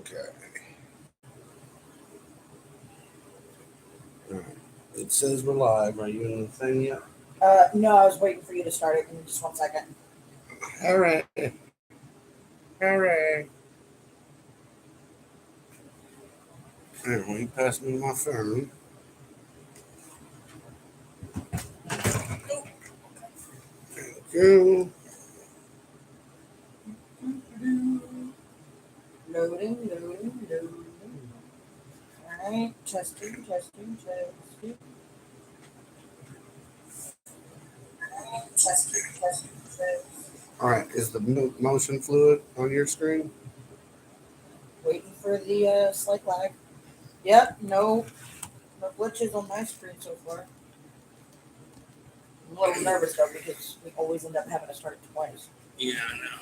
Okay. All right. It says we're live. Are you in the thing yet? No, I was waiting for you to start it. Give me just 1 second. All right. All right. Anyway, you passed me my phone. Thank you. Loading. Alright, testing. Testing. All right. Is the motion fluid on your screen? Waiting for the slight lag. Yep, no glitches on my screen so far. I'm a little nervous though because we always end up having to start it twice. Yeah, I know.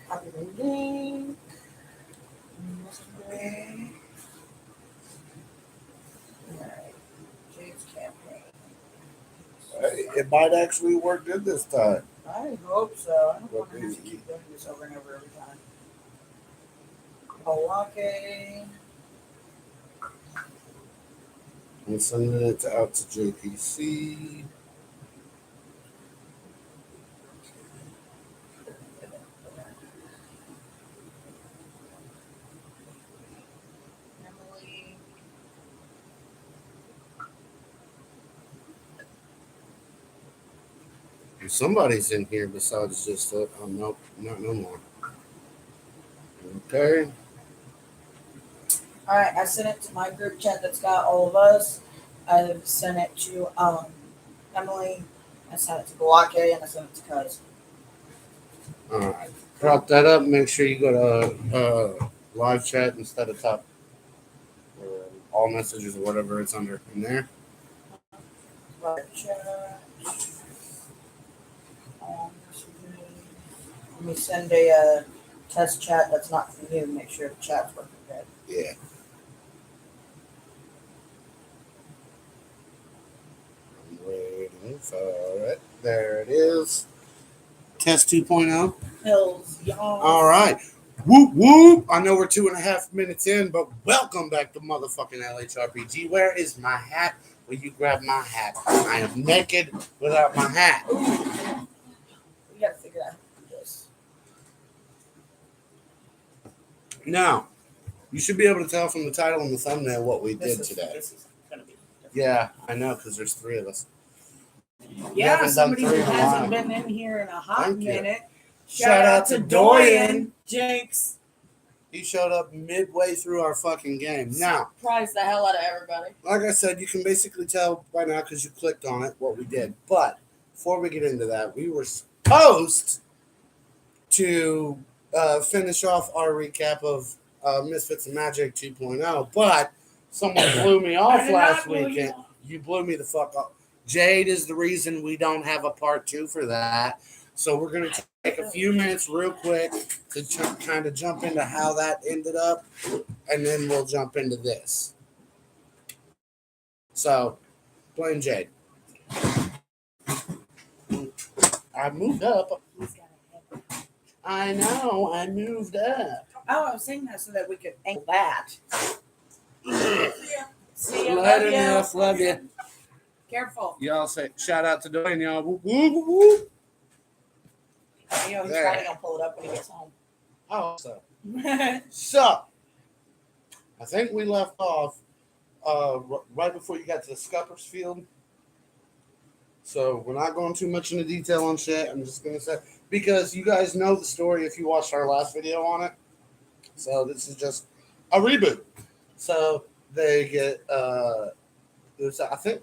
Copy the link. Alright, Jade's campaign. It might actually work good this time. I hope so. I don't want to have to keep doing this over and over every time. Milwaukee. I'm sending it out to JPC. Emily. Somebody's in here besides just oh nope, not no more. Okay. Alright, I sent it to my group chat that's got all of us. I've sent it to Emily. I sent it to Milwaukee and I sent it to Cuz. Alright. Prop that up. Make sure you go to live chat instead of top or all messages or whatever it's under in there. Live chat. Let me send a test chat that's not for you. Make sure the chat's working good. Yeah. I'm waiting for it. There it is. Test 2.0. Hills, y'all. All right. Whoop, whoop. I know we're 2.5 minutes in, but welcome back to motherfucking LHRPG. Where is my hat? Will you grab my hat? I am naked without my hat. We gotta figure out how to do this. Now, you should be able to tell from the title and the thumbnail what we did today. This is gonna be different. Yeah, I know, because there's 3 of us. Yeah, somebody who hasn't been in here in a hot minute. Shout out to Doyen. Jinx. He showed up midway through our fucking game. Now, Surprised the hell out of everybody. like I said, you can basically tell by now because you clicked on it what we did. But before we get into that, we were supposed to finish off our recap of Misfits and Magic 2.0, but someone blew me off last weekend. You blew me the fuck up. Jade is the reason we don't have a part 2 for that. So we're going to take a few minutes real quick to kind of jump into how that ended up, and then we'll jump into this. So, blame Jade. I moved up. I know, I moved up. Oh, I was saying that so that we could angle that. See ya. Love you. Careful. Y'all say shout out to Dwayne, y'all. Woo, woo, woo, woo. You know, he's probably going to pull it up when he gets home. Oh, so, I think we left off right before you got to the Scuppers field. So, we're not going too much into detail on shit. I'm just going to say, because you guys know the story if you watched our last video on it. So, this is just a reboot. So, they get, I think,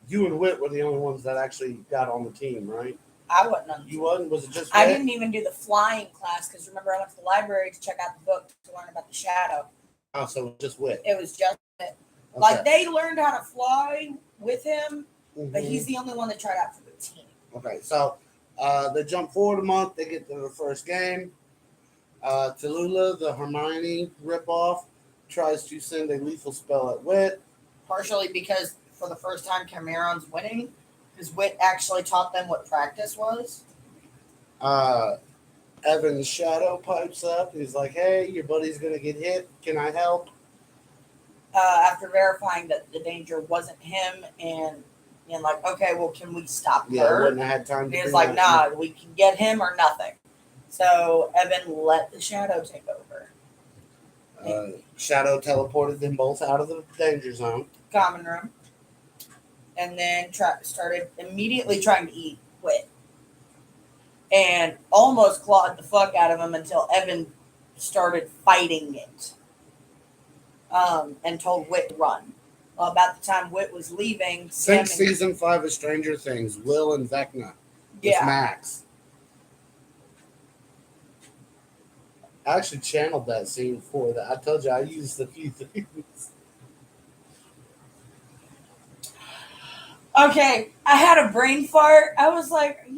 you and Whit were the only ones that actually got on the team, right? I wasn't on the You wasn't? Was it just I Whit? didn't even do the flying class because remember I went to the library to check out the book to learn about the shadow. Oh, so it was just Whit. It was just Okay. like they learned how to fly with him, but Mhm. he's the only one that tried out for the team. Okay, so they jump forward a month. They get to the first game. Tallulah, the Hermione ripoff, tries to send a lethal spell at Whit. Partially because for the first time Cameron's winning, because Whit actually taught them what practice was. Evan's shadow pipes up. He's like, "Hey, your buddy's gonna get hit. Can I help?" After verifying that the danger wasn't him, and like, okay, well, can we stop Yeah, her? wouldn't have had time. And To he was bring like, that nah, we can get him or nothing. So Evan let the shadow take over. Shadow teleported them both out of the danger zone. Common room. And then started immediately trying to eat Wit. And almost clawed the fuck out of him until Evan started fighting it. And told Wit to run. Well, about the time Wit was leaving, Think season 5 of Stranger Things, Will and Vecna. With Max. I actually channeled that scene for that. I told you I used a few things. Okay, I had a brain fart. I was like,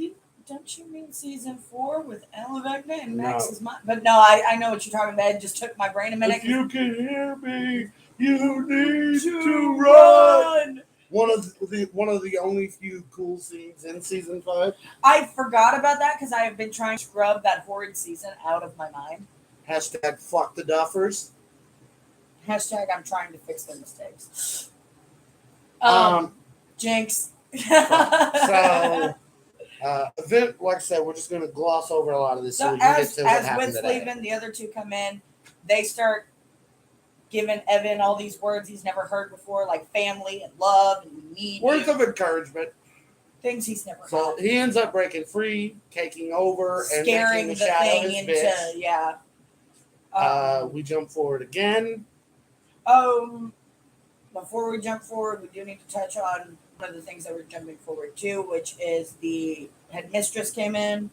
don't you mean season 4 with Ella Vecna and Max's mom? But no, I know what you're talking about. It just took my brain a minute. If you can hear me, you need to run. One of the only few cool scenes in season 5. I forgot about that because I have been trying to scrub that horrid season out of my mind. Hashtag fuck the Duffers. Hashtag I'm trying to fix their mistakes. Jinx. So, event, like I said, we're just going to gloss over a lot of this. So as Whit's leaving, the other two come in. They start giving Evan all these words he's never heard before, like family and love and we need words of encouragement. Things he's never heard. So he ends up breaking free, taking over, and scaring making the thing into bitch. Yeah. We jump forward again. Before we jump forward, we do need to touch on one of the things that we're jumping forward to, which is the headmistress came in.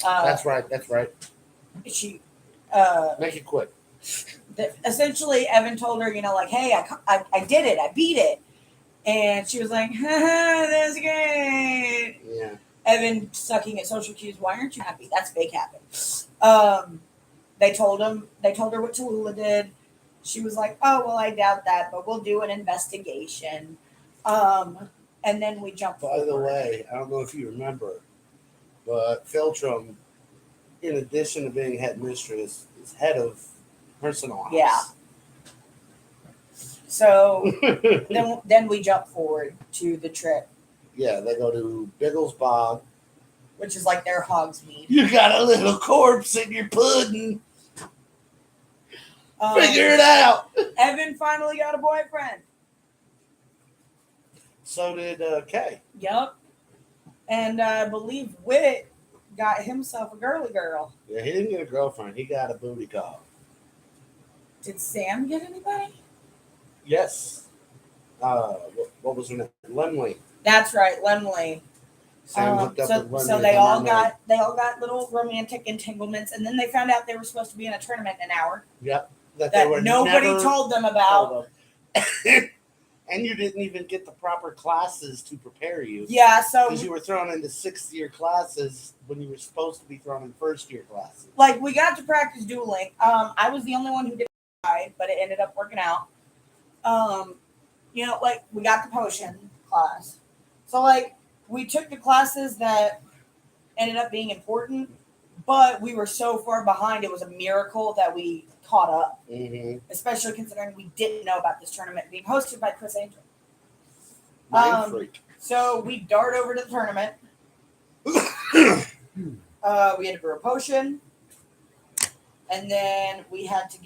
That's right. She make it quick. Essentially, Evan told her, like, hey, I did it, I beat it, and she was like, that's great. Yeah. Evan sucking at social cues. Why aren't you happy? That's fake happy. They told her what Tallulah did. She was like, oh, well, I doubt that, but we'll do an investigation. And then we jump By the way, I don't know if you remember, but Philtrum, in addition to being headmistress, is head of personal house. Yeah. So then we jump forward to the trip. Yeah, they go to Biggles Bog. Which is like their hog's meat. You got a little corpse in your pudding. Figure it out. Evan finally got a boyfriend. So did Kay. Yep. And I believe Wit got himself a girly girl. Yeah, he didn't get a girlfriend. He got a booty call. Did Sam get anybody? Yes. What was her name? Lemley. That's right, Lemley. Sam hooked up with Lemley. So they all got little romantic entanglements, and then they found out they were supposed to be in a tournament in an hour. Yep. That nobody told them about. And you didn't even get the proper classes to prepare you. Yeah, so because you were thrown into 6th-year classes when you were supposed to be thrown in 1st-year classes. Like, we got to practice dueling. I was the only one who didn't try, but it ended up working out. Like, we got the potion class. So, like, we took the classes that ended up being important, but we were so far behind, it was a miracle that we caught up. Mm-hmm. Especially considering we didn't know about this tournament being hosted by Chris Angel. Mind freak. So we dart over to the tournament. We had to brew a potion, and then we had to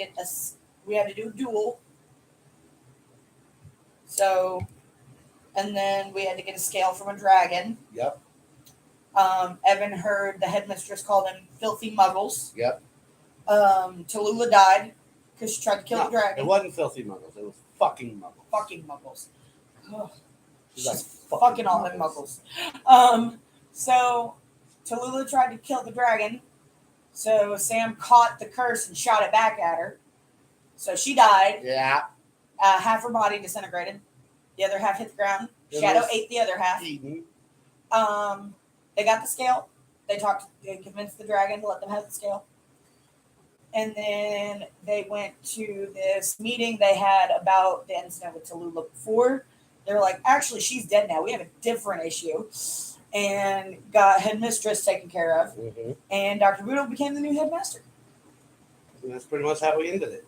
do a duel. So, and then we had to get a scale from a dragon. Yep. Evan heard the headmistress call them filthy muggles. Yep. Tallulah died because she tried to kill the dragon. It wasn't filthy muggles. It was fucking muggles. Fucking muggles. Ugh. She's like, fucking all them muggles. So Tallulah tried to kill the dragon. So Sam caught the curse and shot it back at her. So she died. Yeah. Half her body disintegrated. The other half hit the ground. Shadow ate the other half. Eaten. They got the scale. They convinced the dragon to let them have the scale. And then they went to this meeting they had about the incident with Tallulah before. They were like, actually, she's dead now. We have a different issue. and got headmistress taken care of, and Dr. Boodle became the new headmaster. And that's pretty much how we ended it.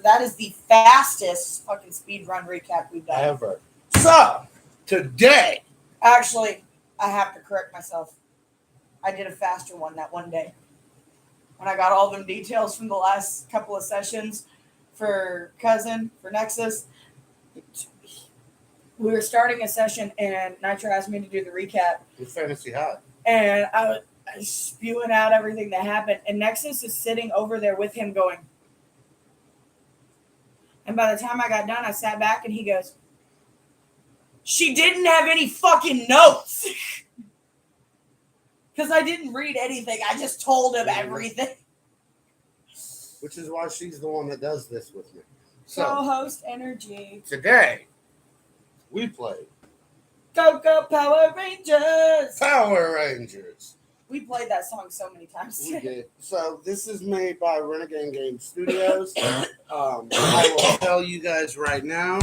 That is the fastest fucking speed run recap we've done ever. So today, actually, I have to correct myself. I did a faster one that one day when I got all them details from the last couple of sessions for Nexus. We were starting a session and Nitro asked me to do the recap. It's fantasy hot. And I was spewing out everything that happened. And Nexus is sitting over there with him going. And by the time I got done, I sat back and he goes, "She didn't have any fucking notes." Because I didn't read anything. I just told him everything. Which is why she's the one that does this with me. So, co-host energy. Today, we played Go Power Rangers. Power Rangers. We played that song so many times. We did. So this is made by Renegade Game Studios. I will tell you guys right now,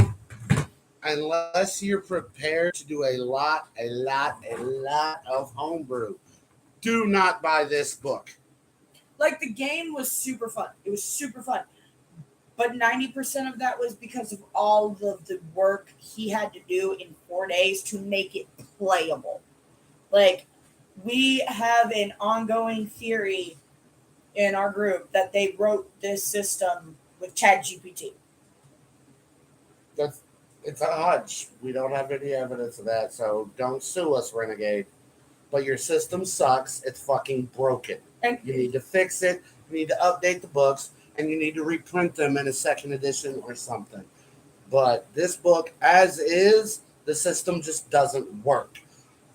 unless you're prepared to do a lot of homebrew, do not buy this book. Like, the game was super fun. It was super fun. But 90% of that was because of all of the work he had to do in 4 days to make it playable. Like, we have an ongoing theory in our group that they wrote this system with ChatGPT. It's a hunch. We don't have any evidence of that, so don't sue us, Renegade. But your system sucks. It's fucking broken. And you need to fix it. You need to update the books, and you need to reprint them in a second edition or something. But this book, as is, the system just doesn't work.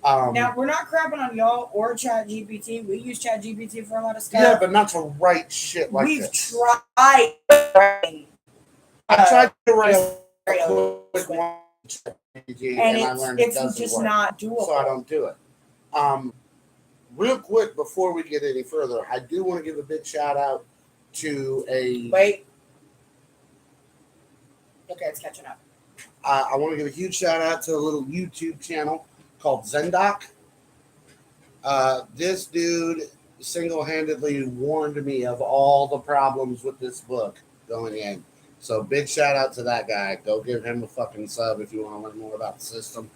Now, we're not crapping on y'all or ChatGPT. We use ChatGPT for a lot of stuff. Yeah, but not to write shit like We've this. tried. I tried to write a quick one, and I learned it doesn't just work. not doable. So I don't do it. Real quick, before we get any further, I do want to give a big shout out to a... Wait. Okay, it's catching up. I want to give a huge shout out to a little YouTube channel called Zendoc. This dude single-handedly warned me of all the problems with this book going in. So big shout out to that guy. Go give him a fucking sub if you want to learn more about the system.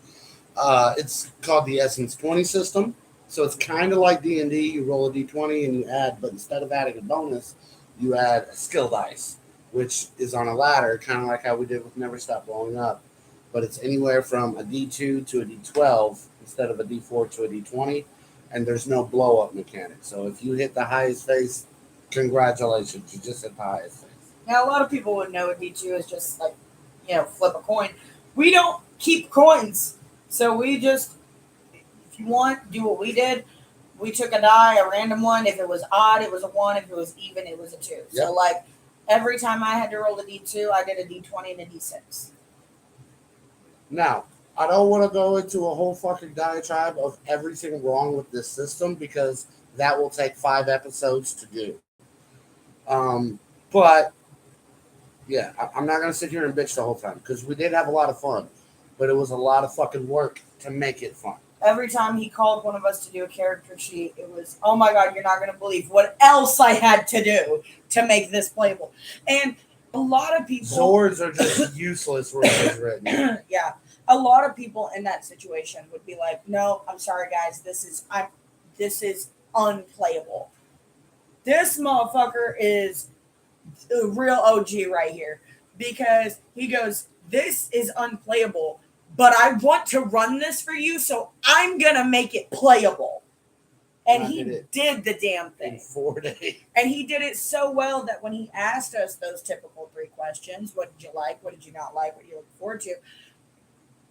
It's called the Essence 20 system. So it's kind of like D&D. You roll a D20 and you add, but instead of adding a bonus, you add a skill dice, which is on a ladder, kind of like how we did with Never Stop Blowing Up. But it's anywhere from a D2 to a D12 instead of a D4 to a D20, and there's no blow-up mechanic. So if you hit the highest face, congratulations, you just hit the highest face. Now, a lot of people would know a D2 is just like, flip a coin. We don't keep coins, so we just, if you want, do what we did. We took a die, a random one. If it was odd, it was a 1. If it was even, it was a 2. Yep. So, like, every time I had to roll a D2, I did a D20 and a D6. Now, I don't want to go into a whole fucking diatribe of everything wrong with this system because that will take 5 episodes to do. But, yeah, I'm not going to sit here and bitch the whole time because we did have a lot of fun, but it was a lot of fucking work to make it fun. Every time he called one of us to do a character sheet, it was, oh my God, you're not going to believe what else I had to do to make this playable. And a lot of people... Zords are just useless where it was written. Yeah. A lot of people in that situation would be like, no, I'm sorry, guys. This is unplayable. This motherfucker is the real OG right here because he goes, this is unplayable, but I want to run this for you, so I'm going to make it playable. And he did the damn thing. In 4 days. And he did it so well that when he asked us those typical 3 questions, what did you like? What did you not like? What are you looking forward to?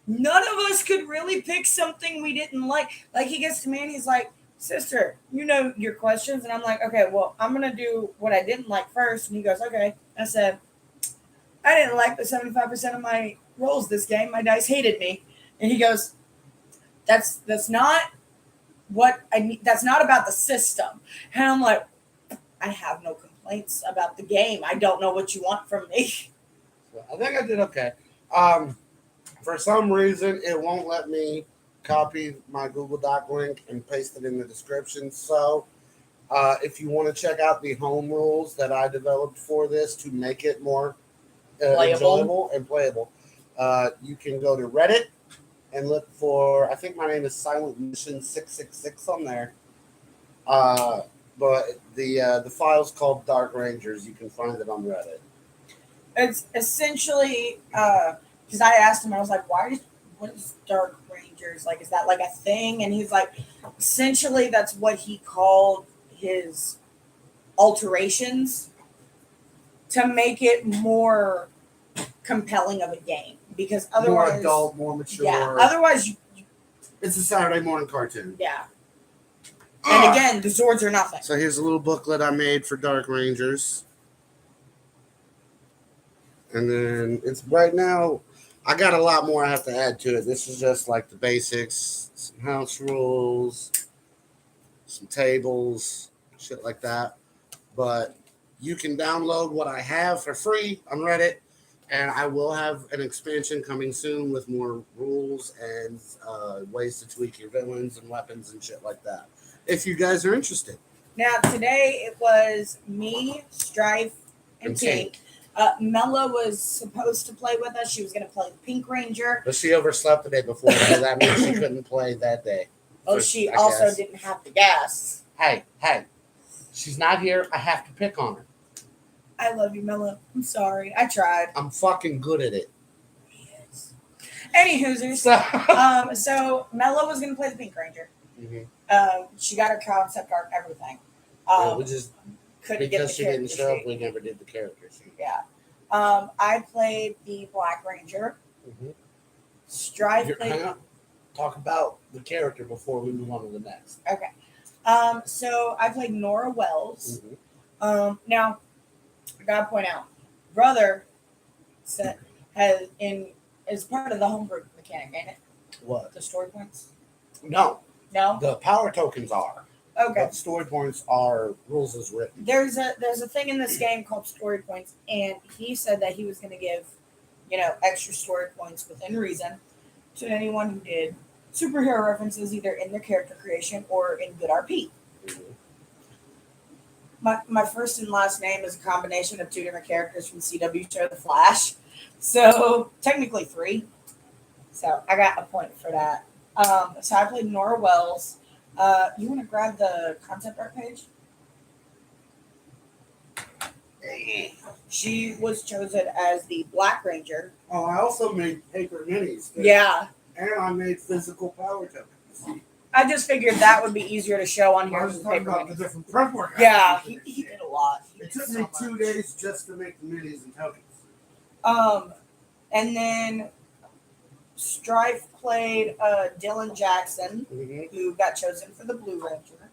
None of us could really pick something we didn't like. Like, he gets to me and he's like, sister, you know your questions. And I'm like, okay, well, I'm going to do what I didn't like first. And he goes, okay. I said, I didn't like the 75% of my rolls this game. My dice hated me. And he goes, that's not what I need. That's not about the system. And I'm like, I have no complaints about the game. I don't know what you want from me. I think I did okay. For some reason, it won't let me copy my Google Doc link and paste it in the description. So if you want to check out the home rules that I developed for this to make it more enjoyable and playable, you can go to Reddit and look for, I think my name is Silent Mission 666 on there. But the file's called Dark Rangers. You can find it on Reddit. It's essentially because I asked him, I was like, what is Dark Rangers? Like, is that like a thing? And he's like, essentially that's what he called his alterations to make it more compelling of a game. Because otherwise, more adult, more mature. Yeah. Otherwise, it's a Saturday morning cartoon. Yeah. And again, the Zords are nothing. So here's a little booklet I made for Dark Rangers. And then it's right now, I got a lot more I have to add to it. This is just like the basics, some house rules, some tables, shit like that. But you can download what I have for free on Reddit. And I will have an expansion coming soon with more rules and ways to tweak your villains and weapons and shit like that. If you guys are interested. Now, today it was me, Strife, and Tink. Mella was supposed to play with us. She was going to play the Pink Ranger. But she overslept the day before, so that means she couldn't play that day. Oh, she also didn't have the gas. Hey. She's not here. I have to pick on her. I love you, Mella. I'm sorry. I tried. I'm fucking good at it. Yes. Anywhoozers. So Mella was going to play the Pink Ranger. Mm-hmm. She got her concept art, everything. Which is couldn't because get the she didn't show up. sheet. We never did the characters. Yeah. I played the Black Ranger. Mm-hmm. Strife played. Hang on. Talk about the character before we move on to the next. Okay. So I played Nora Wells. Mm-hmm. Now, I gotta point out, brother is part of the homebrew mechanic, ain't it? What? The story points? No. No. The power tokens are. Okay. But story points are rules as written. There's a thing in this game called story points, and he said that he was going to give, extra story points within reason to anyone who did superhero references either in their character creation or in good RP. Mm-hmm. My first and last name is a combination of two different characters from the CW show The Flash, so technically 3. So I got a point for that. So I played Nora Wells. You want to grab the concept art page? She was chosen as the Black Ranger. Oh, I also made paper minis. Too. Yeah. And I made physical power tokens. I just figured that would be easier to show on here. I was talking about the different prep work. Yeah, he did a lot. It took me 2 days just to make the minis and tokens. And then Strife played Dylan Jackson, Mm-hmm. who got chosen for the Blue Ranger.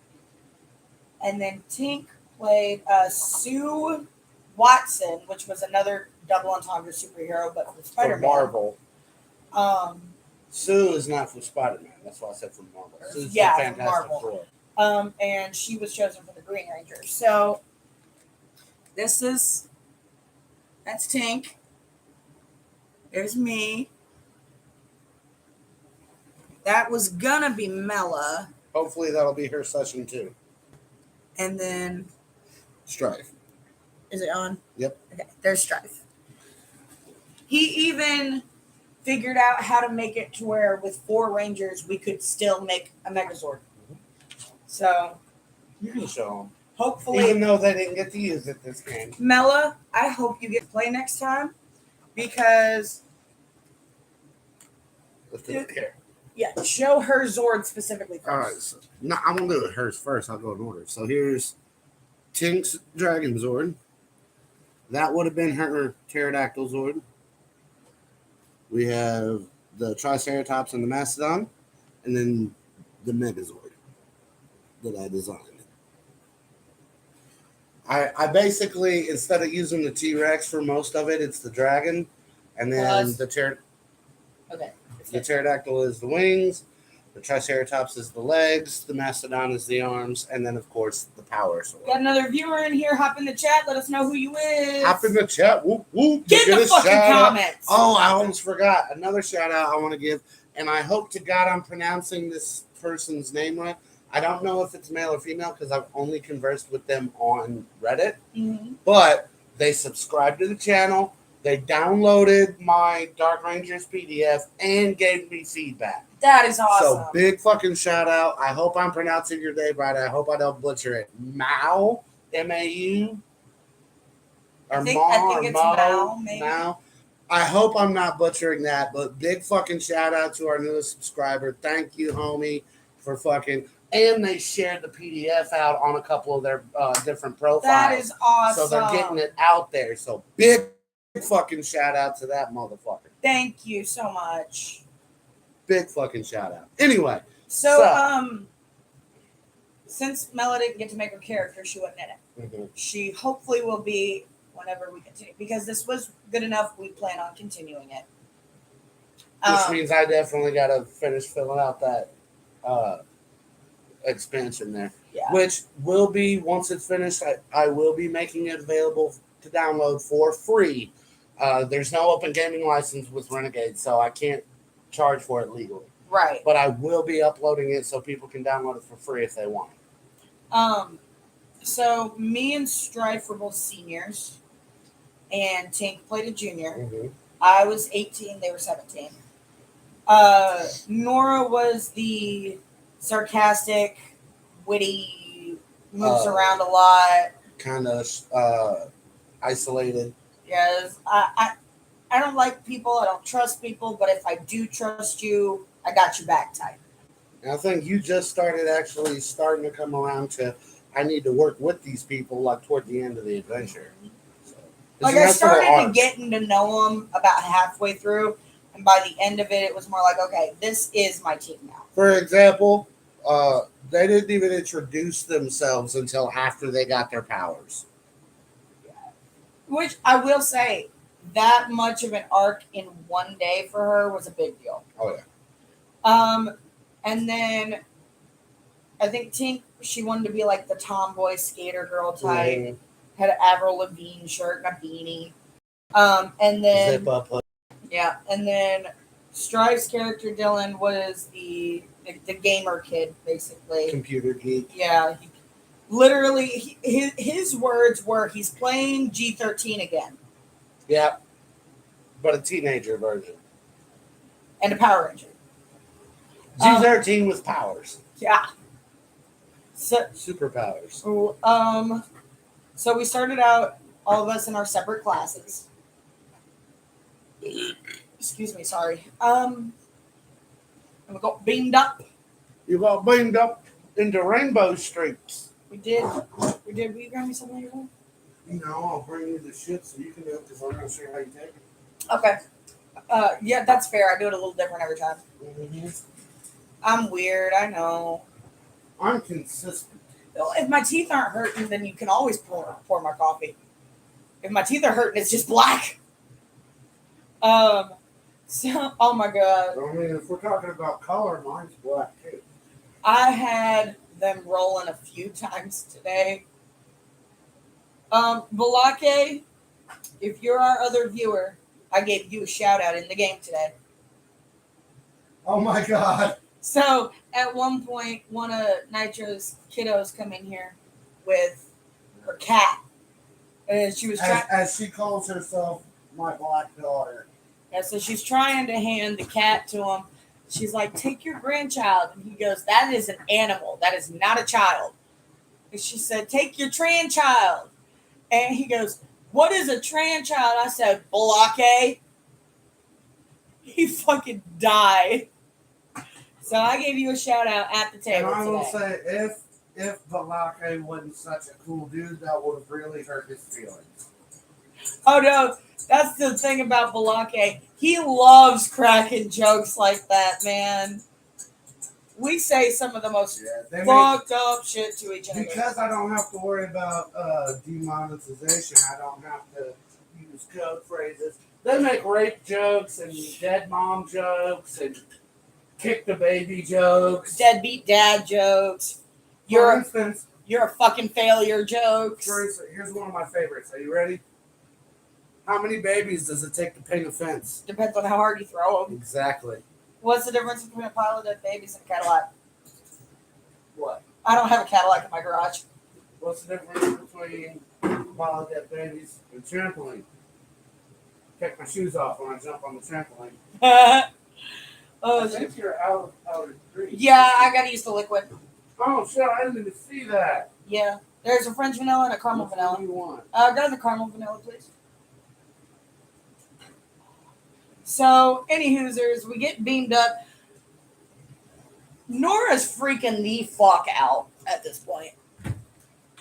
And then Tink played Sue Watson, which was another double entendre superhero, but for Spider-Man. For Marvel. Um, Sue is not for Spider-Man. That's why I said for Marvel. Sue's Yeah, for for Fantastic Marvel. Four. And she was chosen for the Green Ranger. So that's Tink. There's me. That was gonna be Mella. Hopefully that'll be her session too. And then Strife. is it on? Yep. Okay, there's Strife. He even figured out how to make it to where with 4 Rangers we could still make a Megazord. So You can show them. hopefully, Even though they didn't get to use it this game. Mella, I hope you get to play next time because Let's do it here. yeah, show her Zord specifically first. All right. So, no, I'm going to do it hers first. I'll go in order. So here's Tink's Dragon Zord. That would have been her Pterodactyl Zord. We have the Triceratops and the Mastodon. And then the Megazord that I designed. I basically, instead of using the T-Rex for most of it, it's the dragon. And then the pterodactyl is the wings. The Triceratops is the legs. The Mastodon is the arms. And then, of course, the power sword. Got another viewer in here. Hop in the chat. Let us know who you is. Hop in the chat. Whoop, whoop. Get in the fucking comments. Oh, I almost forgot. Another shout out I want to give and I hope to God I'm pronouncing this person's name right. I don't know if it's male or female because I've only conversed with them on Reddit, but they subscribed to the channel. They downloaded my Dark Rangers PDF and gave me feedback. That is awesome. So big fucking shout out. I hope I'm pronouncing your name right. I hope I don't butcher it. Mao, M-A-U, or I think it's Mo, Mao, maybe. Mao. I hope I'm not butchering that, but big fucking shout out to our newest subscriber. Thank you, homie, for fucking. And they shared the PDF out on a couple of their different profiles. That is awesome. So they're getting it out there. So big fucking shout out to that motherfucker. Thank you so much. Big fucking shout out. Anyway. So since Mela didn't get to make her character, she wasn't in it. Mm-hmm. She hopefully will be whenever we continue. Because this was good enough, we plan on continuing it. Which means I definitely got to finish filling out that expansion there. Yeah. Which will be, once it's finished, I will be making it available to download for free. There's no open gaming license with Renegade, so I can't charge for it legally. Right. But I will be uploading it so people can download it for free if they want. So me and Strife were both seniors, and Tink played a junior. Mm-hmm. I was 18, they were 17. Nora was the sarcastic, witty, moves around a lot. Kind of isolated. Yes, I don't like people. I don't trust people. But if I do trust you, I got your back type. And I think you just starting to come around to, I need to work with these people like toward the end of the adventure. So, like I started getting to know them about halfway through. And by the end of it, it was more like, okay, this is my team now. For example, they didn't even introduce themselves until after they got their powers. Which I will say, that much of an arc in one day for her was a big deal. Oh, yeah. And then I think Tink, she wanted to be like the tomboy skater girl type. Mm-hmm. Had an Avril Lavigne shirt and a beanie. And then Zip up. yeah, and then Strife's character Dylan was the gamer kid, basically. Computer geek. Yeah, literally, his words were, he's playing G13 again. Yeah, but a teenager version. And a Power Ranger. G13 with powers. Yeah. So Superpowers. So we started out, all of us in our separate classes. Excuse me, sorry. And we got beamed up. You got beamed up into rainbow streaks. We did. Will you grab me something later? You know, I'll bring you the shit so you can do it because I'm going to show you how you take it. Okay. Yeah, that's fair. I do it a little different every time. Mm-hmm. I'm weird, I know. I'm consistent. If my teeth aren't hurting, then you can always pour my coffee. If my teeth are hurting, it's just black. So, oh my God. I mean, if we're talking about color, mine's black too. I had them rolling a few times today. Balake, if you're our other viewer, I gave you a shout out in the game today. Oh my God. So at one point, one of Nitro's kiddos come in here with her cat. And she was as she calls herself my black daughter. Yeah, so she's trying to hand the cat to him. She's like, take your grandchild. And he goes, that is an animal. That is not a child. And she said, take your trans child. And he goes, what is a trans child? I said, Balake. He fucking died. So I gave you a shout out at the table. And I will today. say, if Balake wasn't such a cool dude, that would have really hurt his feelings. Oh no, that's the thing about Balake. He loves cracking jokes like that, man. We say some of the most fucked up shit to each other. Because I don't have to worry about demonetization, I don't have to use code phrases. They make rape jokes and dead mom jokes and kick the baby jokes. Deadbeat dad jokes. For instance, you're a fucking failure jokes. For instance, here's one of my favorites. Are you ready? How many babies does it take to paint a fence? Depends on how hard you throw them. Exactly. What's the difference between a pile of dead babies and a Cadillac? What? I don't have a Cadillac in my garage. What's the difference between wild dead babies and trampoline? Take my shoes off when I jump on the trampoline. I Oh, think you're out of grease. yeah, I gotta use the liquid. Oh shit! I didn't even see that. Yeah, there's a French vanilla and a caramel Which vanilla. one do you want? Go to the caramel vanilla, please. So, any Hoosers, we get beamed up. Nora's freaking the fuck out at this point.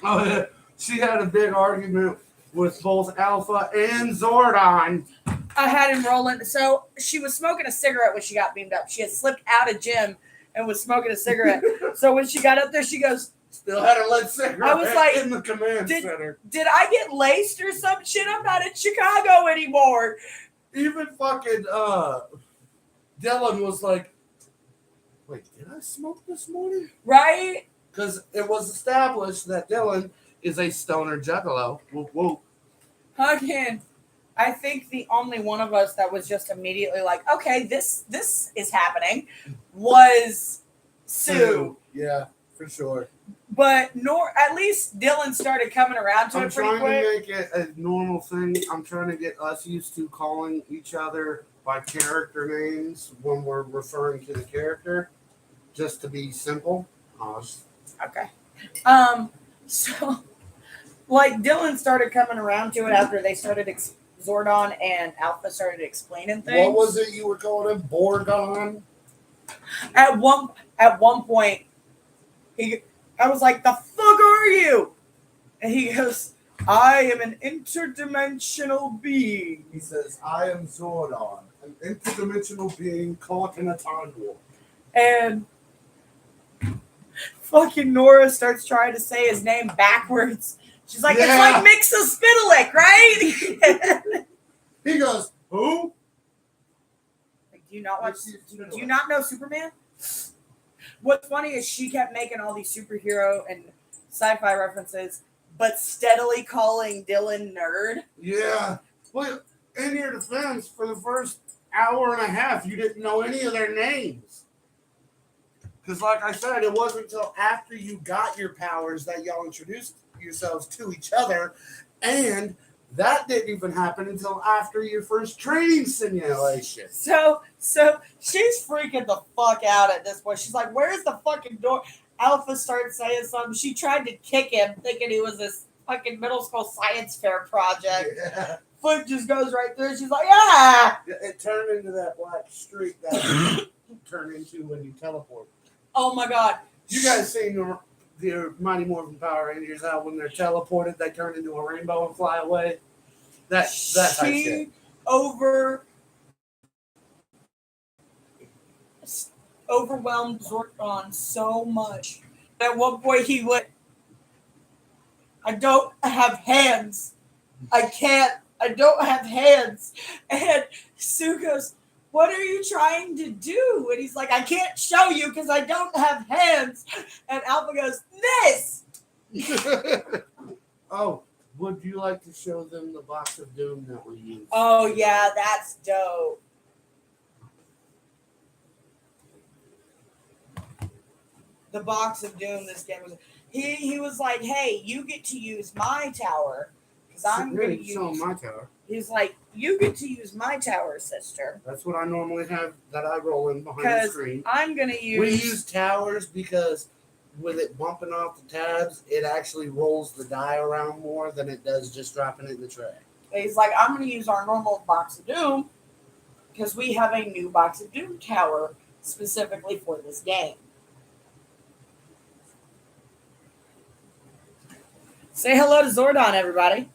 Oh yeah, she had a big argument with both Alpha and Zordon. I had him rolling. So she was smoking a cigarette when she got beamed up. She had slipped out of gym and was smoking a cigarette. So when she got up there, she goes, Still had a lead cigarette. I was like, in the command center. Did I get laced or some shit? I'm not in Chicago anymore. Even fucking Dylan was like, wait, did I smoke this morning? Right? Because it was established that Dylan is a stoner juggalo. Whoop, whoop. Again, I think the only one of us that was just immediately like, okay, this is happening was Sue. Yeah, for sure. But at least Dylan started coming around to I'm it pretty trying quick. to make it a normal thing. I'm trying to get us used to calling each other by character names when we're referring to the character, just to be simple. Okay. So, like, Dylan started coming around to it after they started, Zordon and Alpha started explaining things. What was it you were calling him? Bordon? At one point, I was like, the fuck are you? And he goes, I am an interdimensional being. He says, I am Zordon, an interdimensional being caught in a time warp. And fucking Nora starts trying to say his name backwards. She's like, It's like Mixospitalik, right? He goes, who? Like, do you not know Superman? What's funny is she kept making all these superhero and sci-fi references, but steadily calling Dylan nerd. Yeah. Well, in your defense, for the first hour and a half, you didn't know any of their names. Because, like I said, it wasn't until after you got your powers that y'all introduced yourselves to each other, and that didn't even happen until after your first training simulation. So she's freaking the fuck out at this point. She's like, where's the fucking door? Alpha starts saying something. She tried to kick him, thinking he was this fucking middle school science fair project. Yeah. Foot just goes right through. She's like, ah! It turned into that black streak that you turn into when you teleport. Oh my god. You guys seen the Mighty Morphin Power Rangers out when they're teleported, they turn into a rainbow and fly away? That's type shit. Overwhelmed Zordon so much. At one point he went, I don't have hands. I don't have hands. And Sue goes, what are you trying to do? And he's like, I can't show you because I don't have hands. And Alpha goes, this. Oh, would you like to show them the box of doom that we used? Oh, yeah, that's dope. The box of doom this game was. He was like, hey, you get to use my tower because I'm going to use my tower. He's like, you get to use my tower, sister. That's what I normally have that I roll in behind the screen. I'm going to use... We use towers because with it bumping off the tabs, it actually rolls the die around more than it does just dropping it in the tray. He's like, I'm going to use our normal box of doom because we have a new box of doom tower specifically for this game. Say hello to Zordon, everybody.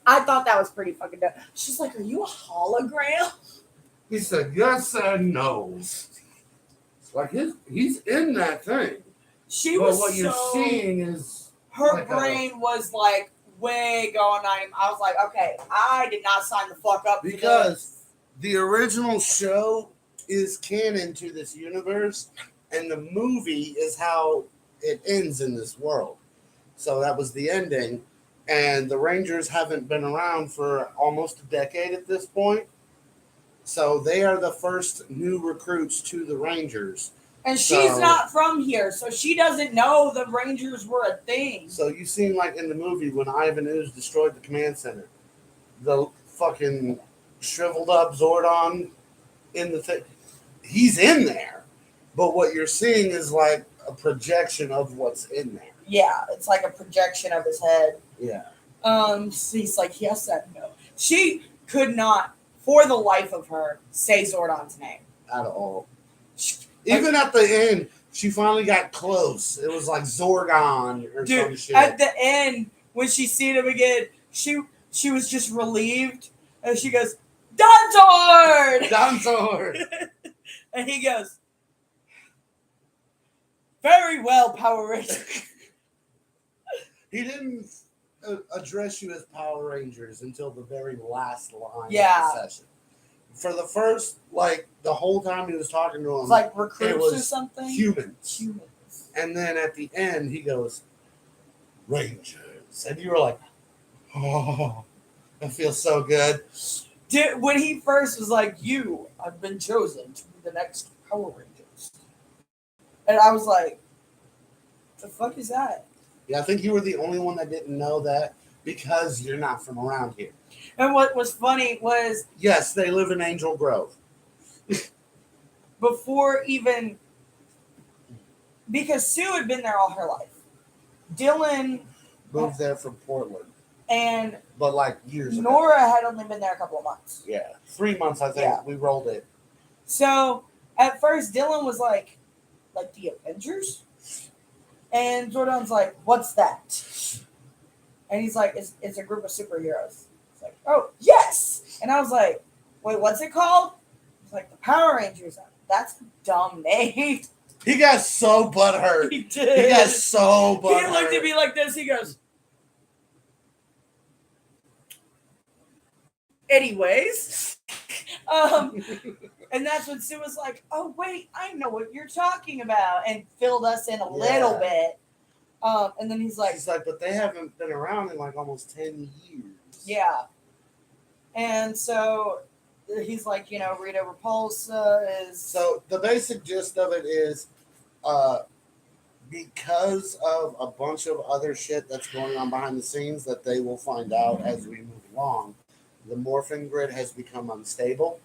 I thought that was pretty fucking dope. She's like, are you a hologram? He said yes and no. It's like he's in that thing. But what you're seeing is her like brain was like way going on him. I was like, okay, I did not sign the fuck up because the original show is canon to this universe, and the movie is how it ends in this world. So that was the ending. And the Rangers haven't been around for almost a decade at this point. So they are the first new recruits to the Rangers. And she's not from here, so she doesn't know the Rangers were a thing. So you seen like in the movie when Ivan Ooze destroyed the command center, the fucking shriveled up Zordon in the thing, he's in there, but what you're seeing is like a projection of what's in there. Yeah, it's like a projection of his head. Yeah. He's like, yes, that no. She could not, for the life of her, say Zordon's name At all. Even at the end, she finally got close. It was like Zorgon or some shit. At the end, when she seen him again, she was just relieved, and she goes, Donzord! Donzord! And he goes, very well, Power Rangers. He didn't address you as Power Rangers until the very last line of the session. For the first, like, the whole time he was talking to him, it's like recruits or something? Humans. And then at the end, he goes, Rangers. And you were like, oh, that feels so good. When he first was like, I've been chosen to be the next Power Rangers. And I was like, the fuck is that? Yeah, I think you were the only one that didn't know that because you're not from around here. And what was funny was... Yes, they live in Angel Grove. Before even... Because Sue had been there all her life. Dylan... Moved there from Portland. But like years ago. Nora had only been there a couple of months. Yeah. 3 months, I think. Yeah. We rolled it. So, at first, Dylan was like the Avengers? And Zordon's like, what's that? And he's like, it's a group of superheroes. It's like, oh, yes! And I was like, wait, what's it called? It's like, the Power Rangers. That's a dumb name. He got so butthurt. He did. He got so butthurt. He looked at me like this. He goes, anyways. And that's when Sue was like, oh, wait, I know what you're talking about. And filled us in a little bit. And then he's like... She's like, but they haven't been around in like almost 10 years. Yeah. And so he's like, Rita Repulsa is... So the basic gist of it is because of a bunch of other shit that's going on behind the scenes that they will find out as we move along, the morphing grid has become unstable.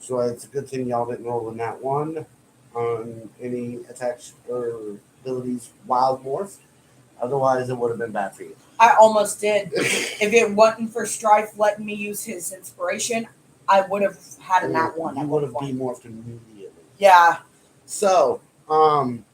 So it's a good thing y'all didn't roll in that one on any attacks or abilities wild morph. Otherwise, it would have been bad for you. I almost did. If it wasn't for Strife letting me use his inspiration, I would have had in that one. You would have demorphed immediately. Yeah. So, the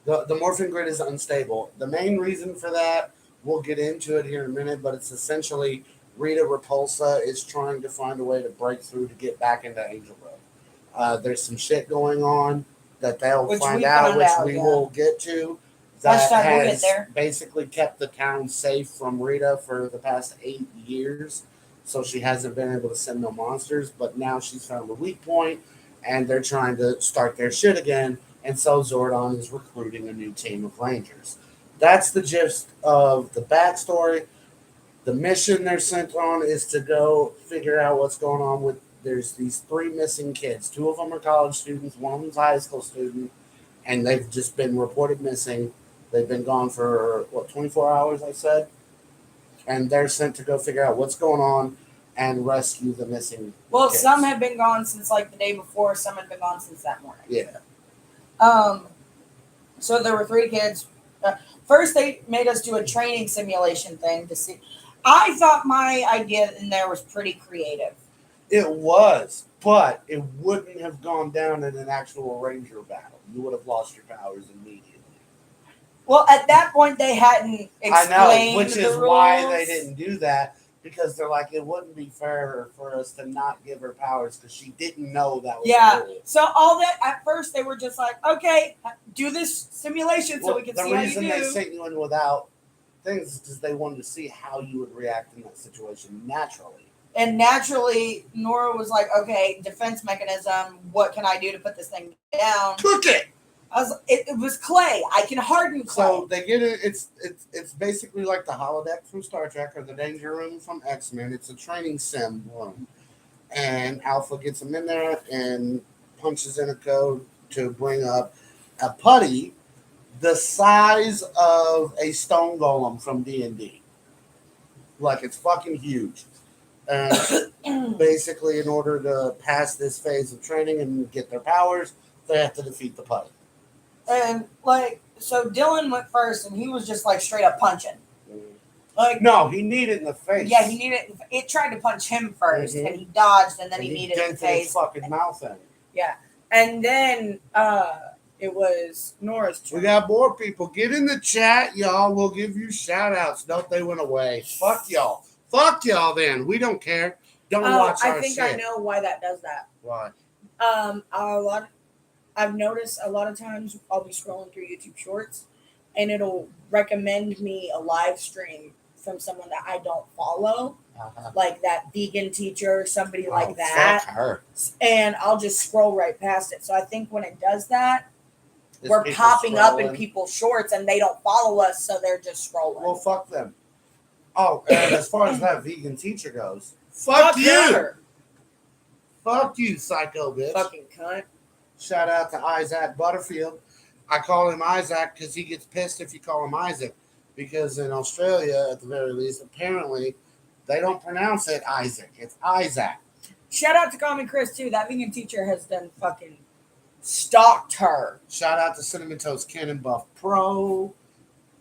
morphing grid is unstable. The main reason for that, we'll get into it here in a minute, but it's essentially Rita Repulsa is trying to find a way to break through to get back into Angel Grove. There's some shit going on that they'll find out, which we will get to. That has basically kept the town safe from Rita for the past 8 years. So she hasn't been able to send no monsters, but now she's found a weak point, and they're trying to start their shit again. And so Zordon is recruiting a new team of Rangers. That's the gist of the backstory. The mission they're sent on is to go figure out what's going on with, there's these 3 missing kids. 2 of them are college students, one of them's a high school student, and they've just been reported missing. They've been gone for, 24 hours, I said? And they're sent to go figure out what's going on and rescue the missing kids. Some have been gone since, the day before. Some have been gone since that morning. Yeah. So there were 3 kids. First, they made us do a training simulation thing to see. I thought my idea in there was pretty creative. It was, but it wouldn't have gone down in an actual Ranger battle. You would have lost your powers immediately. Well, at that point, they hadn't explained I know, which the is rules. why they didn't do that, because they're like, it wouldn't be fair for us to not give her powers because she didn't know that was the rule. So all that, at first, they were just like, okay, do this simulation so we can see how you do. The reason they sent you in without things is because they wanted to see how you would react in that situation naturally. And naturally, Nora was like, okay, defense mechanism, what can I do to put this thing down? Cook it! It was clay. I can harden clay. So they get it. It's basically like the holodeck from Star Trek or the Danger Room from X-Men. It's a training sim room. and Alpha gets him in there and punches in a code to bring up a putty the size of a stone golem from D&D. Like, it's fucking huge. And basically, in order to pass this phase of training and get their powers, they have to defeat the putty. And like, so Dylan went first, and he was just like straight up punching. Like, no, he needed in the face. Yeah, he needed. It tried to punch him 1st and he dodged, and then he needed in the face. His fucking mouth in. Yeah, and then it was Nora's turn. We got more people. Get in the chat, y'all. We'll give you shout outs. Nope, they went away. Fuck y'all. Fuck y'all then. We don't care. Don't watch our shit. I think I know why that does that. Why? I've noticed a lot of times I'll be scrolling through YouTube Shorts, and it'll recommend me a live stream from someone that I don't follow, like that vegan teacher or somebody like that. Fuck her. And I'll just scroll right past it. So I think when it does that, we're popping up in people's shorts, and they don't follow us, so they're just scrolling. Well, fuck them. Oh, and as far as that vegan teacher goes, fuck you. Her. Fuck you, psycho bitch. Fucking cunt. Shout out to Isaac Butterfield. I call him Isaac because he gets pissed if you call him Isaac. Because in Australia, at the very least, apparently, they don't pronounce it Isaac. It's Isaac. Shout out to Common Chris, too. That vegan teacher has done fucking stalked her. Shout out to Cinnamon Toast Cannon Buff Pro.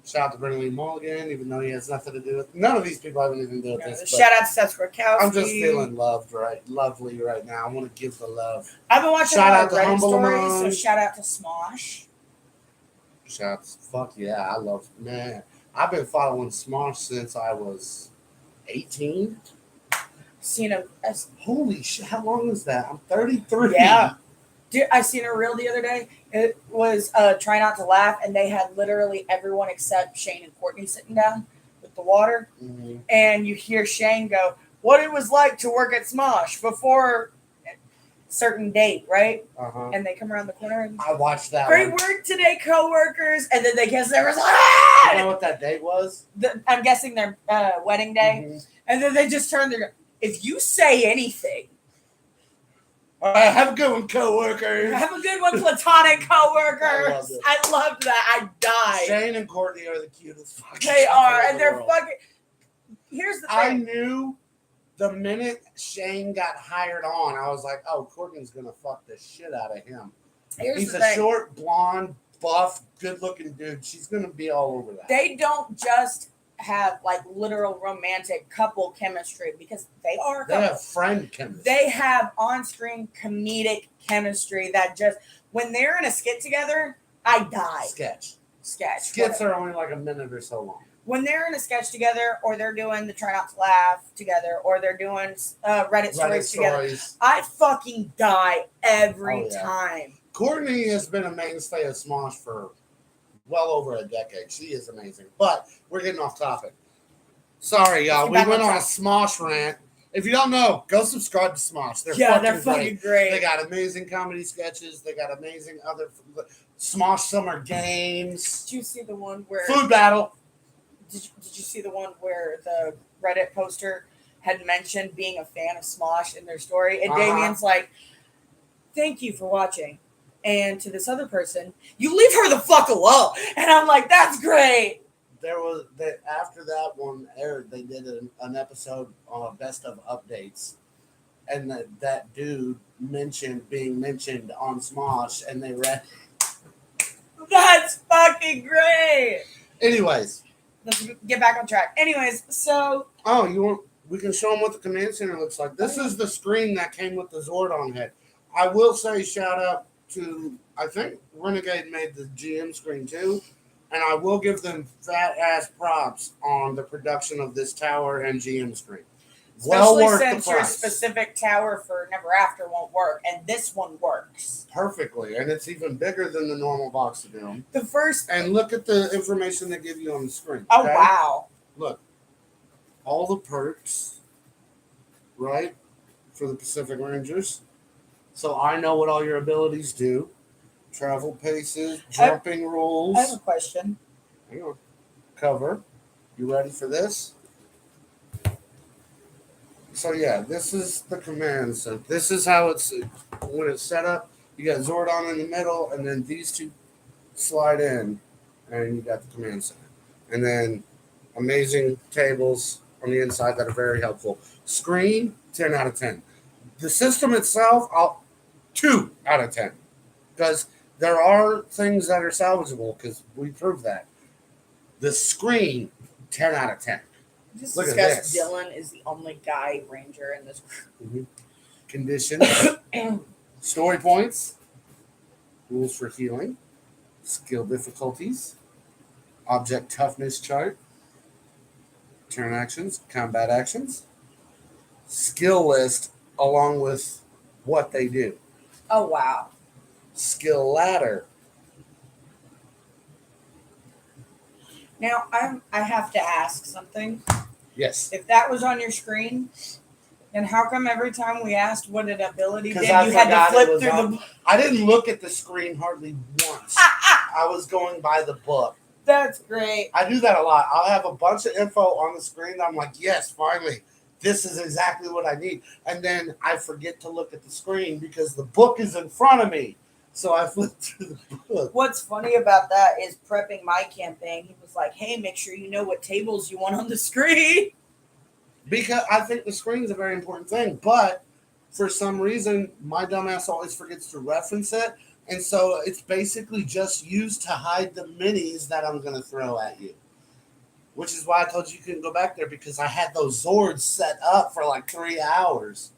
Shout out to Brennan Lee Mulligan, even though he has nothing to do with... None of these people have anything to do with this. Shout out to Seth Rakowski. I'm just feeling lovely right now. I want to give the love. I've been watching shout a lot out of to Reddit Humble stories, Among. so shout out to Smosh. Shouts. Fuck yeah, I love... Man, I've been following Smosh since I was 18. Seen a Holy shit, how long is that? I'm 33. Yeah. Dude, I seen a reel the other day. It was Try Not to Laugh, and they had literally everyone except Shane and Courtney sitting down with the water. Mm-hmm. And you hear Shane go, what it was like to work at Smosh before a certain date, right? Uh-huh. And they come around the corner and I watched that great one. work today, coworkers. And then they kiss their ah! You know what that date was? I'm guessing their wedding day. Mm-hmm. And then they just turn their, if you say anything, all right, have a good one, coworkers. have a good one, platonic coworkers. I loved that. I died. Shane and Courtney are the cutest fucking They are, and in the they're world. fucking. Here's the thing. I knew the minute Shane got hired on, I was like, oh, Courtney's going to fuck the shit out of him. He's a short, blonde, buff, good-looking dude. She's going to be all over that. They don't just have like literal romantic couple chemistry because they are a couple. They have friend chemistry. They have on-screen comedic chemistry that just when they're in a skit together, I die. Sketch. Skits whatever. are only like a minute or so long. When they're in a sketch together, or they're doing the Try Not to Laugh together, or they're doing Reddit stories together, I fucking die every time. Courtney has been a mainstay of Smosh for well over a decade. She is amazing. But we're getting off topic. Sorry, y'all. We went on a Smosh rant. If you don't know, go subscribe to Smosh. They're fucking great. They got amazing comedy sketches. They got amazing other Smosh summer games. Did you see the one where Food battle? Did you see the one where the Reddit poster had mentioned being a fan of Smosh in their story? And Damien's like, thank you for watching. And to this other person, you leave her the fuck alone. And I'm like, that's great. There was that after that one aired, they did an episode on Best of Updates, and that dude being mentioned on Smosh, and they read. That's fucking great. Anyways, let's get back on track. Anyways, so we can show them what the command center looks like. This is the screen that came with the Zordon head. I will say shout out to, I think Renegade made the GM screen too, and I will give them fat ass props on the production of this tower and GM screen. Especially since your specific tower for Never After won't work, and this one works perfectly, and it's even bigger than the normal box of Doom. And look at the information they give you on the screen. Oh, wow. Look, all the perks, right, for the Pacific Rangers. So I know what all your abilities do. Travel paces, jumping rules. I have a question. Hang on. Cover. You ready for this? So yeah, this is the command center. This is how it's when it's set up. You got Zordon in the middle, and then these two slide in, and you got the command center. And then amazing tables on the inside that are very helpful. Screen 10 out of 10. The system itself, 2 out of 10 because there are things that are salvageable because we proved that. The screen 10 out of 10. Just Look at discussed this. Dylan is the only guy ranger in this group. Conditions, story points, rules for healing, skill difficulties, object toughness chart, turn actions, combat actions, skill list along with what they do, Oh wow. skill ladder. Now I have to ask something. Yes. If that was on your screen, then how come every time we asked what an ability did, 'Cause you I had forgot to flip it was through on. the book? I didn't look at the screen hardly once. I was going by the book. That's great. I do that a lot. I'll have a bunch of info on the screen. I'm like, yes, finally, this is exactly what I need. And then I forget to look at the screen because the book is in front of me. So I flip through the book. What's funny about that is prepping my campaign, he was like, hey, make sure you know what tables you want on the screen. Because I think the screen is a very important thing. But for some reason, my dumbass always forgets to reference it. And so it's basically just used to hide the minis that I'm going to throw at you. Which is why I told you couldn't go back there because I had those Zords set up for like 3 hours.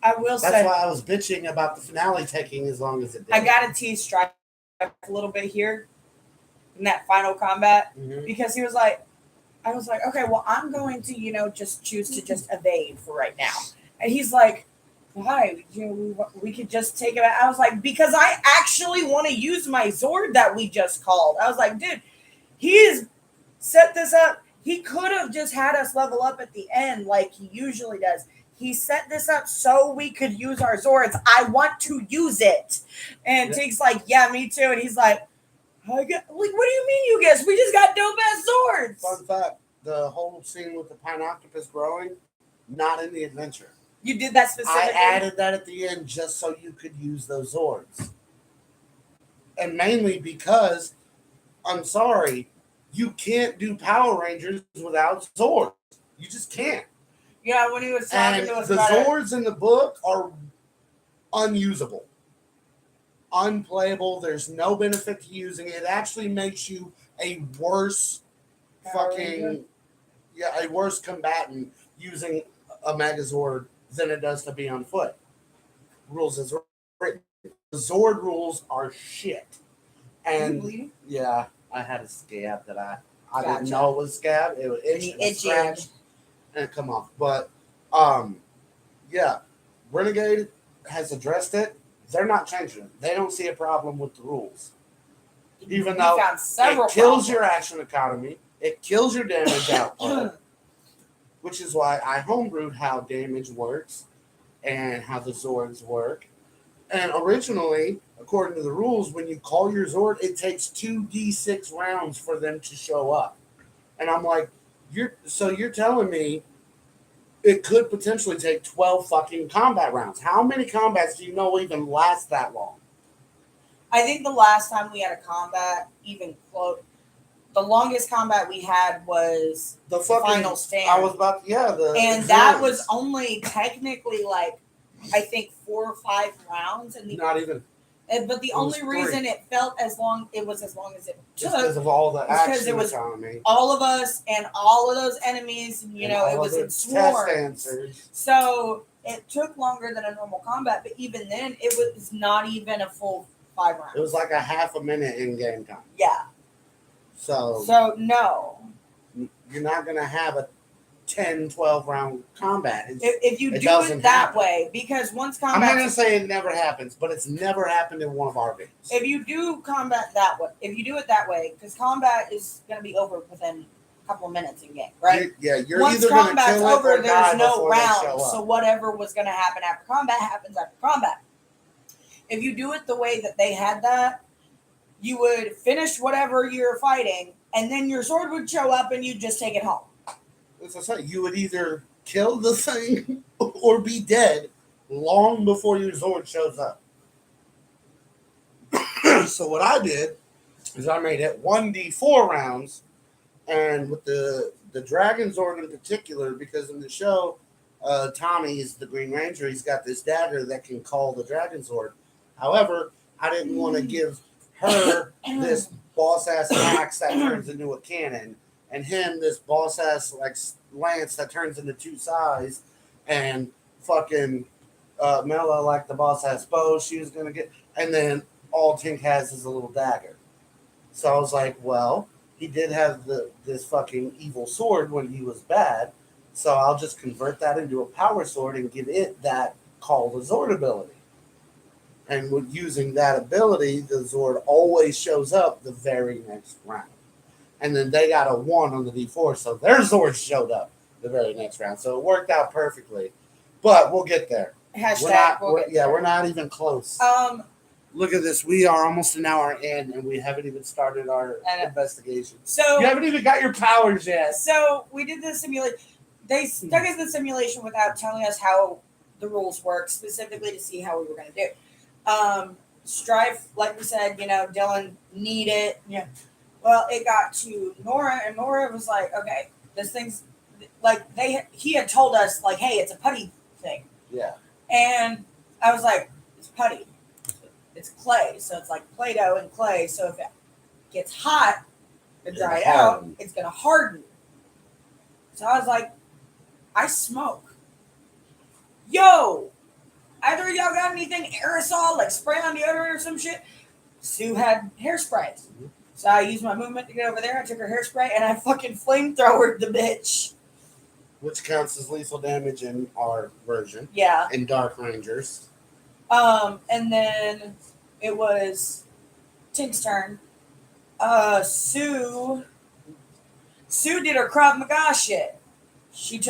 I will That's say, why I was bitching about the finale taking as long as it did. I got to tease Stripe a little bit here in that final combat because he was like, I was like, okay, well, I'm going to, just choose to just evade for right now. And he's like, why? We could just take it out. I was like, because I actually want to use my Zord that we just called. I was like, dude, he has set this up. He could have just had us level up at the end like he usually does. He set this up so we could use our Zords. I want to use it. And Tig's like, yeah, me too. And he's like, what do you mean you guess? We just got dope ass Zords. Fun fact, the whole scene with the pine octopus growing, not in the adventure. You did that specifically? I added that at the end just so you could use those Zords. And mainly because, I'm sorry, you can't do Power Rangers without Zords. You just can't. Yeah, when he was talking And to us the about Zords in the book are unusable. Unplayable. There's no benefit to using it. It actually makes you a worse a worse combatant using a Megazord than it does to be on foot. Rules is written. The Zord rules are shit. And yeah, I had a scab that I didn't know it was scab. It was itchy and come off. But yeah, Renegade has addressed it. They're not changing it. They don't see a problem with the rules. Even though it kills your action economy, it kills your damage output, which is why I homebrewed how damage works and how the Zords work. And originally, according to the rules, when you call your Zord, it takes 2d6 rounds for them to show up. And I'm like, you're telling me it could potentially take 12 fucking combat rounds. How many combats do you know even last that long? I think the last time we had a combat, even close, the longest combat we had was the final stand. I was about and that was only technically like I think 4 or 5 rounds, and not even. But the only reason it felt as long as it took because of all the action because it was economy. All of us and all of those enemies. And, it was in swarms. So it took longer than a normal combat, but even then, it was not even a full 5 rounds. It was like a half a minute in game time. Yeah. So no, you're not gonna have a 10, 12 round combat. If you do it that way, because once combat... I'm not going to say it never happens, but it's never happened in one of our games. If you do combat that way, because combat is going to be over within a couple of minutes in game, right? You're once either going to combat's kill it over, or die there's no before round, they show up. so whatever was going to happen after combat happens after combat. If you do it the way that they had that, you would finish whatever you're fighting, and then your Zord would show up and you'd just take it home. as I say, you would either kill the thing or be dead long before your Zord shows up. So what I did is I made it 1d4 rounds, and with the Dragon Zord in particular, because in the show, Tommy is the Green Ranger. He's got this dagger that can call the Dragon Zord. However, I didn't want to give her this boss ass axe that turns into a cannon, and him this boss ass like lance that turns into two sides, and fucking Mela like the boss ass bow she was gonna get, and then all Tink has is a little dagger. So I was like, well, he did have this fucking evil sword when he was bad, so I'll just convert that into a power sword and give it that Call the Zord ability. And with using that ability, the Zord always shows up the very next round. And then they got a 1 on the D4, so their Zord showed up the very next round. So it worked out perfectly. But we'll get there. We're not even close. Look at this. We are almost an hour in, and we haven't even started our investigation. So you haven't even got your powers yet. So we did the simulation. They stuck us in the simulation without telling us how the rules work, specifically to see how we were going to do. Strife, like we said, Dylan need it. Yeah. Well, it got to Nora, and Nora was like, "Okay, this thing's like he had told us like, hey, it's a putty thing." Yeah. And I was like, "It's putty. It's clay, so it's like Play-Doh and clay. So if it gets hot, it dries out, it's gonna harden." So I was like, "I smoke. Yo, either of y'all got anything aerosol, like spray on deodorant or some shit?" Sue had hairspray. Mm-hmm. So I used my movement to get over there. I took her hairspray and I fucking flamethrowered the bitch. Which counts as lethal damage in our version. Yeah. In Dark Rangers. And then it was Tink's turn. Sue did her Krav Maga shit. She's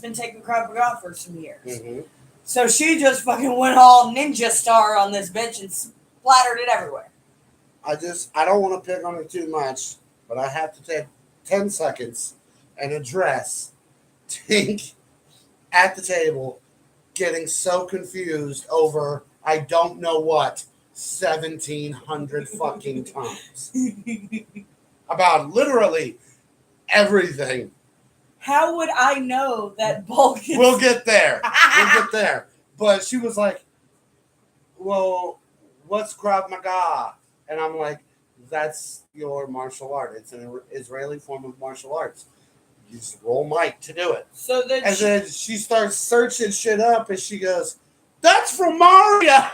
been taking Krav Maga for some years. Mm-hmm. So she just fucking went all ninja star on this bitch and splattered it everywhere. I don't want to pick on her too much, but I have to take 10 seconds and address Tink at the table getting so confused over I don't know what 1,700 fucking times about literally everything. How would I know that bulk is... We'll get there. But she was like, well, what's Krav Maga? And I'm like, that's your martial art. It's an Israeli form of martial arts. You just roll might to do it. So then then she starts searching shit up, and she goes, "That's from Mario."